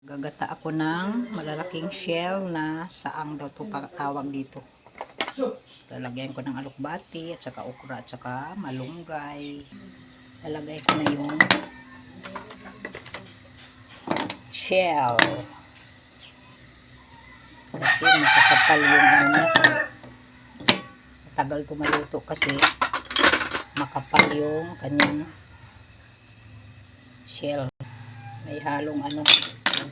Gagata ako ng malalaking shell na saang daw ito tawag dito. Lalagyan ko ng alokbati at saka okra at saka malunggay. Lalagay ko na yung shell. Kasi makakapal yung ano niya. Matagal ito maluto kasi makapal yung kanyang shell. May halong ano,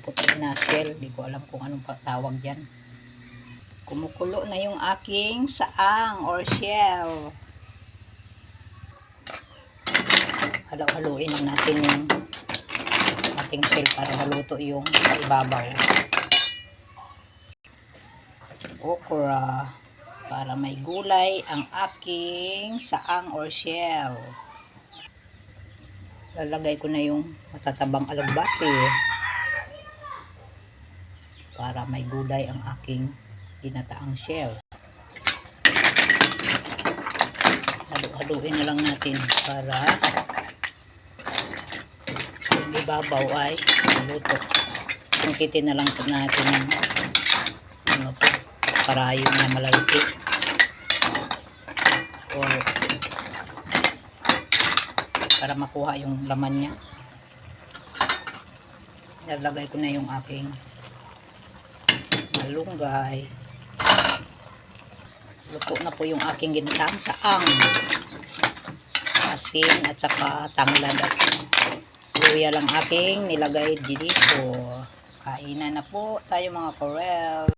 puti na shell. Hindi ko alam kung anong tawag dyan. Kumukulo na yung aking saang or shell. Halo-haluin lang natin yung ating shell para maluto yung sa ibabaw. Okra para may gulay ang aking saang or shell. Lalagay ko na yung matatabang alugbati para may gulay ang aking ginataang shell. Halo-haluin na lang natin para yung ibabaw ay maluto. Tungkitin na lang natin yung ano to, karayom na malalaki or para makuha yung laman niya. Nilagay ko na yung aking malunggay. Luto na po yung aking ginataang saang, asin at saka tanglad at luya lang aking nilagay dito. Kainan na po tayo mga Corel.